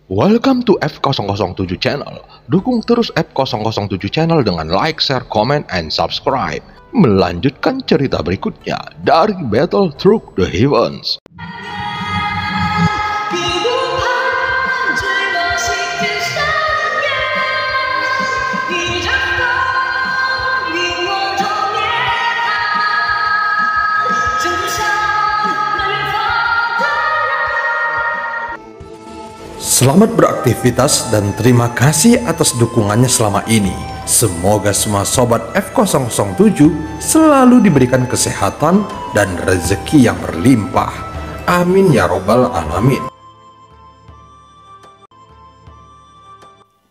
Welcome to F007 Channel. Dukung terus F007 Channel dengan like, share, comment, and subscribe. Melanjutkan cerita berikutnya dari Battle Through the Heavens. Selamat beraktivitas dan terima kasih atas dukungannya selama ini. Semoga semua sobat F007 selalu diberikan kesehatan dan rezeki yang berlimpah. Amin ya robbal alamin.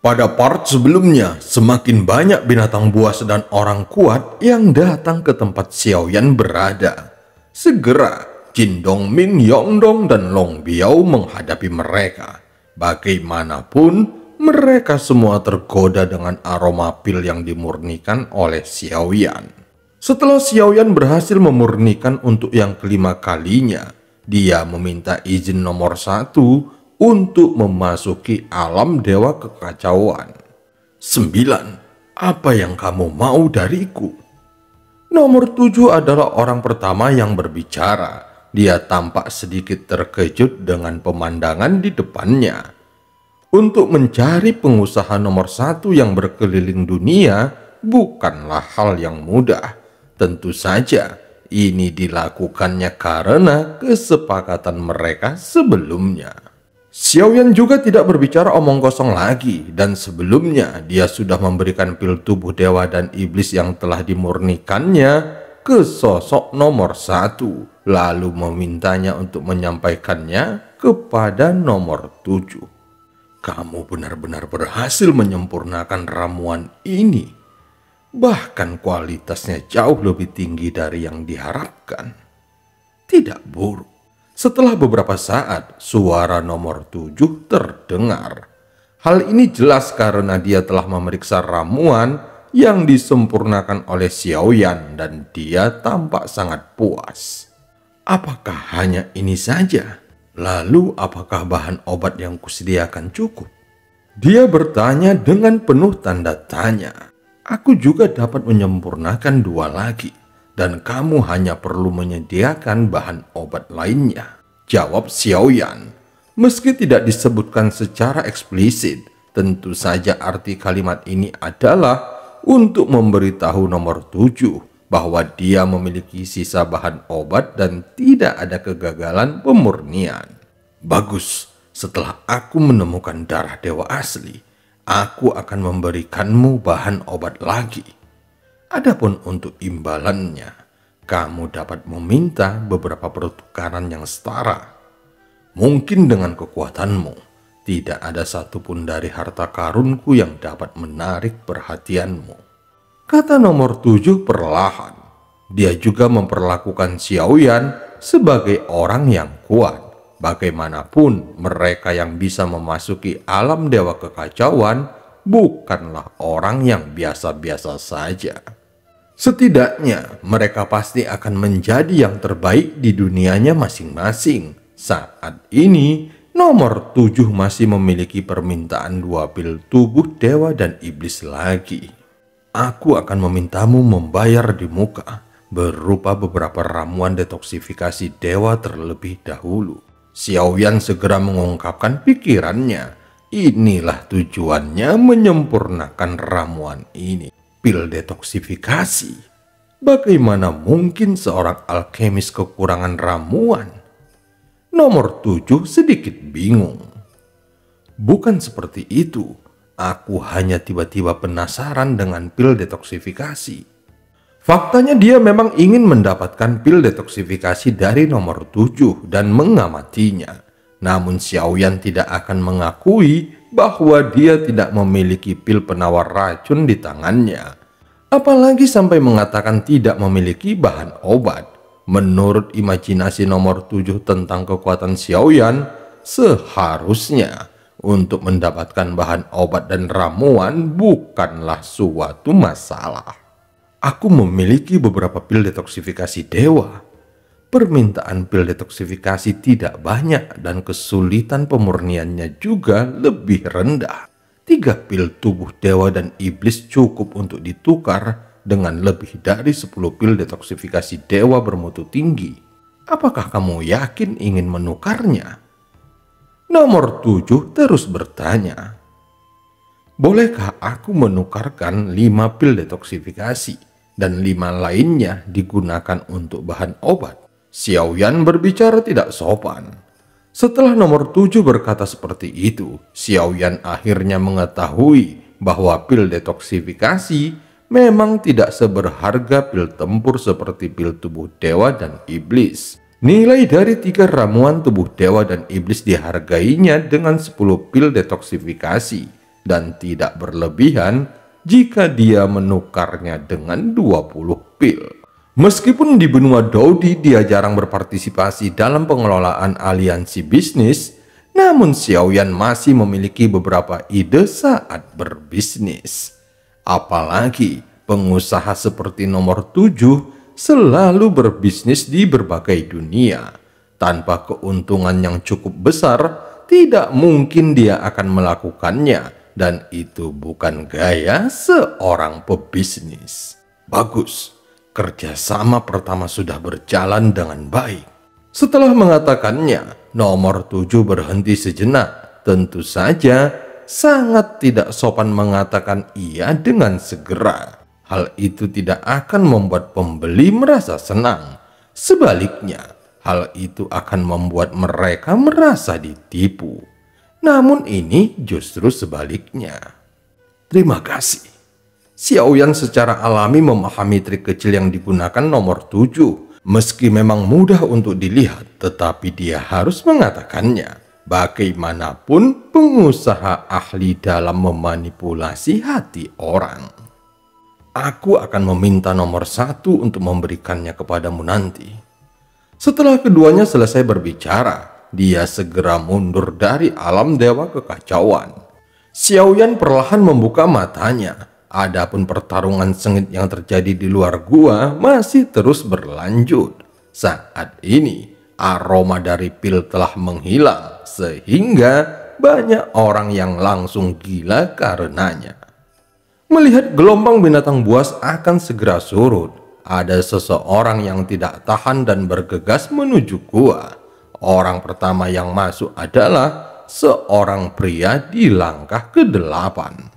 Pada part sebelumnya, semakin banyak binatang buas dan orang kuat yang datang ke tempat Xiaoyan berada. Segera, Jin Dongming, Yongdong, dan Long Biao menghadapi mereka. Bagaimanapun, mereka semua tergoda dengan aroma pil yang dimurnikan oleh Xiaoyan. Setelah Xiaoyan berhasil memurnikan untuk yang kelima kalinya, dia meminta izin nomor 1 untuk memasuki alam dewa kekacauan. 9. Apa yang kamu mau dariku? Nomor 7 adalah orang pertama yang berbicara. Dia tampak sedikit terkejut dengan pemandangan di depannya. Untuk mencari pengusaha nomor 1 yang berkeliling dunia bukanlah hal yang mudah. Tentu saja ini dilakukannya karena kesepakatan mereka sebelumnya. Xiaoyan juga tidak berbicara omong kosong lagi, dan sebelumnya dia sudah memberikan pil tubuh dewa dan iblis yang telah dimurnikannya ke sosok nomor 1, lalu memintanya untuk menyampaikannya kepada nomor 7. Kamu benar-benar berhasil menyempurnakan ramuan ini. Bahkan kualitasnya jauh lebih tinggi dari yang diharapkan. Tidak buruk. Setelah beberapa saat, suara nomor 7 terdengar. Hal ini jelas karena dia telah memeriksa ramuan yang disempurnakan oleh Xiaoyan dan dia tampak sangat puas. Apakah hanya ini saja? Lalu apakah bahan obat yang kusediakan cukup? Dia bertanya dengan penuh tanda tanya. Aku juga dapat menyempurnakan 2 lagi, dan kamu hanya perlu menyediakan bahan obat lainnya, jawab Xiaoyan. Meski tidak disebutkan secara eksplisit, tentu saja arti kalimat ini adalah untuk memberitahu nomor 7 bahwa dia memiliki sisa bahan obat dan tidak ada kegagalan pemurnian. Bagus, setelah aku menemukan darah dewa asli, aku akan memberikanmu bahan obat lagi. Adapun untuk imbalannya, kamu dapat meminta beberapa pertukaran yang setara. Mungkin dengan kekuatanmu, tidak ada satupun dari harta karunku yang dapat menarik perhatianmu, kata nomor 7 perlahan. Dia juga memperlakukan Xiaoyan sebagai orang yang kuat. Bagaimanapun, mereka yang bisa memasuki alam dewa kekacauan bukanlah orang yang biasa-biasa saja. Setidaknya, mereka pasti akan menjadi yang terbaik di dunianya masing-masing. Saat ini, nomor 7 masih memiliki permintaan 2 pil tubuh dewa dan iblis lagi. Aku akan memintamu membayar di muka berupa beberapa ramuan detoksifikasi dewa terlebih dahulu. Xiaoyan segera mengungkapkan pikirannya. Inilah tujuannya menyempurnakan ramuan ini. Pil detoksifikasi. Bagaimana mungkin seorang alkemis kekurangan ramuan? Nomor 7 sedikit bingung. Bukan seperti itu. Aku hanya tiba-tiba penasaran dengan pil detoksifikasi. Faktanya dia memang ingin mendapatkan pil detoksifikasi dari nomor 7 dan mengamatinya. Namun Xiaoyan tidak akan mengakui bahwa dia tidak memiliki pil penawar racun di tangannya. Apalagi sampai mengatakan tidak memiliki bahan obat. Menurut imajinasi nomor 7 tentang kekuatan Xiaoyan, seharusnya untuk mendapatkan bahan obat dan ramuan bukanlah suatu masalah. Aku memiliki beberapa pil detoksifikasi dewa. permintaan pil detoksifikasi tidak banyak dan kesulitan pemurniannya juga lebih rendah. 3 pil tubuh dewa dan iblis cukup untuk ditukar dengan lebih dari 10 pil detoksifikasi dewa bermutu tinggi. Apakah kamu yakin ingin menukarnya? Nomor 7 terus bertanya, bolehkah aku menukarkan 5 pil detoksifikasi dan 5 lainnya digunakan untuk bahan obat? Xiaoyan berbicara tidak sopan. Setelah nomor 7 berkata seperti itu, Xiaoyan akhirnya mengetahui bahwa pil detoksifikasi memang tidak seberharga pil tempur seperti pil tubuh dewa dan iblis. Nilai dari 3 ramuan tubuh dewa dan iblis dihargainya dengan 10 pil detoksifikasi dan tidak berlebihan jika dia menukarnya dengan 20 pil. Meskipun di benua Daudi dia jarang berpartisipasi dalam pengelolaan aliansi bisnis, namun Xiaoyan masih memiliki beberapa ide saat berbisnis. Apalagi pengusaha seperti nomor 7 selalu berbisnis di berbagai dunia. Tanpa keuntungan yang cukup besar, tidak mungkin dia akan melakukannya, dan itu bukan gaya seorang pebisnis. Bagus. Kerjasama pertama sudah berjalan dengan baik. Setelah mengatakannya, nomor 7 berhenti sejenak. Tentu saja sangat tidak sopan mengatakan iya dengan segera. Hal itu tidak akan membuat pembeli merasa senang. Sebaliknya, hal itu akan membuat mereka merasa ditipu. Namun ini justru sebaliknya. Terima kasih. Xiaoyan secara alami memahami trik kecil yang digunakan nomor 7. Meski memang mudah untuk dilihat, tetapi dia harus mengatakannya. Bagaimanapun pengusaha ahli dalam memanipulasi hati orang. Aku akan meminta nomor 1 untuk memberikannya kepadamu nanti. Setelah keduanya selesai berbicara, dia segera mundur dari alam dewa kekacauan. Xiaoyan perlahan membuka matanya. Adapun pertarungan sengit yang terjadi di luar gua masih terus berlanjut. Saat ini, aroma dari pil telah menghilang, sehingga banyak orang yang langsung gila karenanya. Melihat gelombang binatang buas akan segera surut, ada seseorang yang tidak tahan dan bergegas menuju gua. Orang pertama yang masuk adalah seorang pria di langkah ke-8.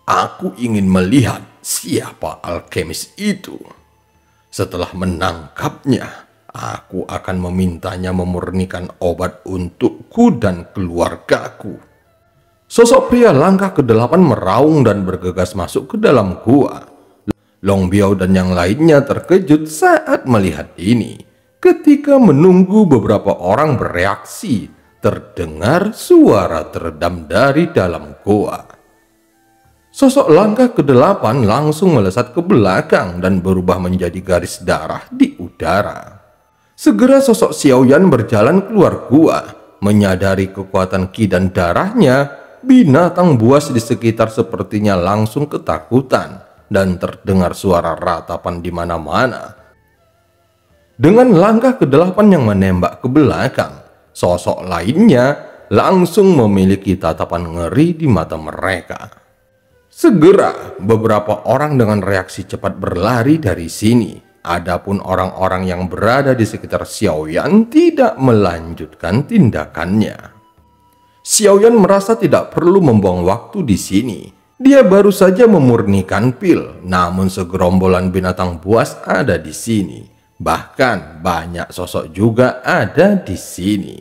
Aku ingin melihat siapa alkemis itu. Setelah menangkapnya, aku akan memintanya memurnikan obat untukku dan keluargaku. Sosok pria langkah ke-8 meraung dan bergegas masuk ke dalam gua. Long Biao dan yang lainnya terkejut saat melihat ini. Ketika menunggu beberapa orang bereaksi, terdengar suara teredam dari dalam gua. Sosok langkah ke-8 langsung melesat ke belakang dan berubah menjadi garis darah di udara. Segera sosok Xiaoyan berjalan keluar gua. Menyadari kekuatan ki dan darahnya, binatang buas di sekitar sepertinya langsung ketakutan dan terdengar suara ratapan di mana-mana. Dengan langkah ke-8 yang menembak ke belakang, sosok lainnya langsung memiliki tatapan ngeri di mata mereka. Segera, beberapa orang dengan reaksi cepat berlari dari sini. Adapun orang-orang yang berada di sekitar Xiaoyan tidak melanjutkan tindakannya. Xiaoyan merasa tidak perlu membuang waktu di sini. Dia baru saja memurnikan pil, namun segerombolan binatang buas ada di sini. Bahkan banyak sosok juga ada di sini.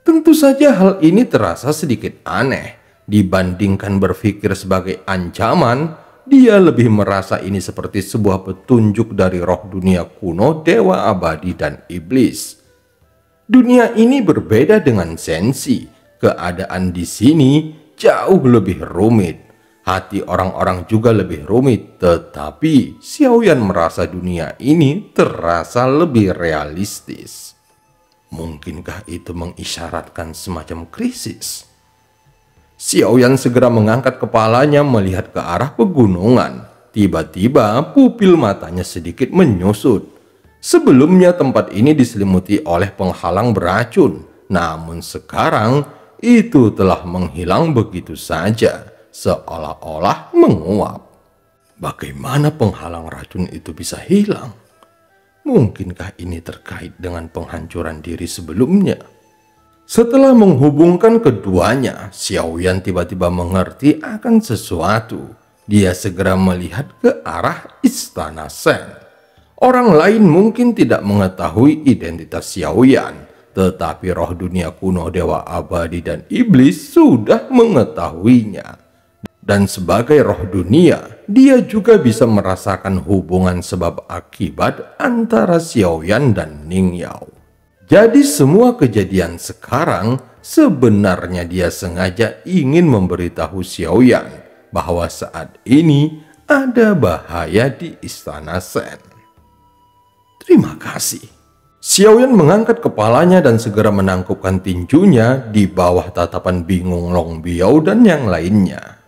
Tentu saja hal ini terasa sedikit aneh. Dibandingkan berpikir sebagai ancaman, dia lebih merasa ini seperti sebuah petunjuk dari roh dunia kuno, dewa abadi dan iblis. Dunia ini berbeda dengan Sensi. Keadaan di sini jauh lebih rumit. Hati orang-orang juga lebih rumit, tetapi Xiaoyan merasa dunia ini terasa lebih realistis. Mungkinkah itu mengisyaratkan semacam krisis? Xiaoyan segera mengangkat kepalanya melihat ke arah pegunungan. Tiba-tiba pupil matanya sedikit menyusut. Sebelumnya tempat ini diselimuti oleh penghalang beracun, namun sekarang itu telah menghilang begitu saja, seolah-olah menguap. Bagaimana penghalang racun itu bisa hilang? Mungkinkah ini terkait dengan penghancuran diri sebelumnya? Setelah menghubungkan keduanya, Xiaoyan tiba-tiba mengerti akan sesuatu. Dia segera melihat ke arah Istana Shen. Orang lain mungkin tidak mengetahui identitas Xiaoyan, tetapi roh dunia kuno, dewa abadi, dan iblis sudah mengetahuinya. Dan sebagai roh dunia, dia juga bisa merasakan hubungan sebab akibat antara Xiaoyan dan Ning Yao. Jadi semua kejadian sekarang sebenarnya dia sengaja ingin memberitahu Xiaoyan bahwa saat ini ada bahaya di Istana Shen. Terima kasih. Xiaoyan mengangkat kepalanya dan segera menangkupkan tinjunya di bawah tatapan bingung Long Biao dan yang lainnya.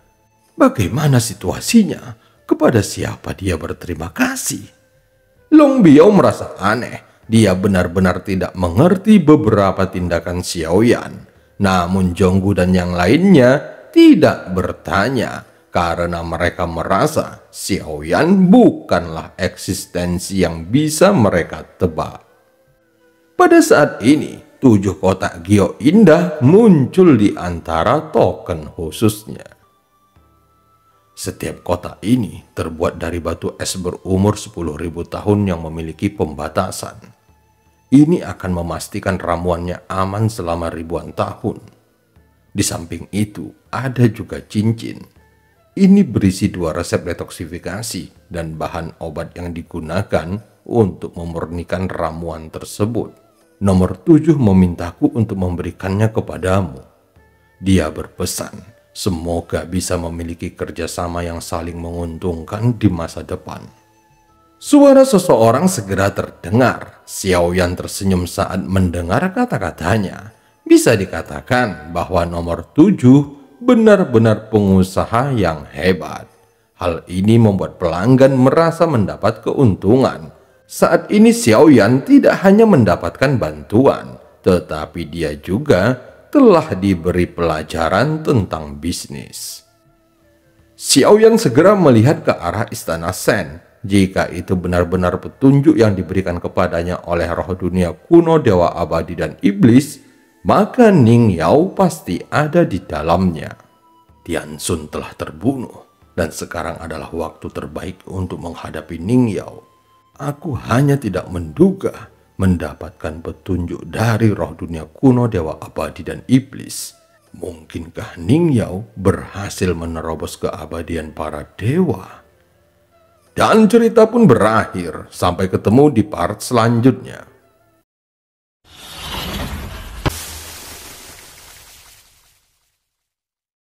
Bagaimana situasinya? Kepada siapa dia berterima kasih? Long Biao merasa aneh. Dia benar-benar tidak mengerti beberapa tindakan Xiaoyan. Namun Zhonggu dan yang lainnya tidak bertanya karena mereka merasa Xiaoyan bukanlah eksistensi yang bisa mereka tebak. Pada saat ini, 7 kotak Gio indah muncul di antara token khususnya. Setiap kotak ini terbuat dari batu es berumur 10.000 tahun yang memiliki pembatasan. Ini akan memastikan ramuannya aman selama ribuan tahun. Di samping itu, ada juga cincin. Ini berisi 2 resep detoksifikasi dan bahan obat yang digunakan untuk memurnikan ramuan tersebut. Nomor 7 memintaku untuk memberikannya kepadamu. Dia berpesan, semoga bisa memiliki kerjasama yang saling menguntungkan di masa depan. Suara seseorang segera terdengar. Xiaoyan tersenyum saat mendengar kata-katanya. Bisa dikatakan bahwa nomor 7 benar-benar pengusaha yang hebat. Hal ini membuat pelanggan merasa mendapat keuntungan. Saat ini Xiaoyan tidak hanya mendapatkan bantuan, tetapi dia juga telah diberi pelajaran tentang bisnis. Xiaoyan segera melihat ke arah Istana Shen. Jika itu benar-benar petunjuk yang diberikan kepadanya oleh roh dunia kuno, dewa abadi, dan iblis, maka Ning Yao pasti ada di dalamnya. Tianxun telah terbunuh, dan sekarang adalah waktu terbaik untuk menghadapi Ning Yao. Aku hanya tidak menduga mendapatkan petunjuk dari roh dunia kuno, dewa abadi, dan iblis. Mungkinkah Ning Yao berhasil menerobos keabadian para dewa? Dan cerita pun berakhir. Sampai ketemu di part selanjutnya.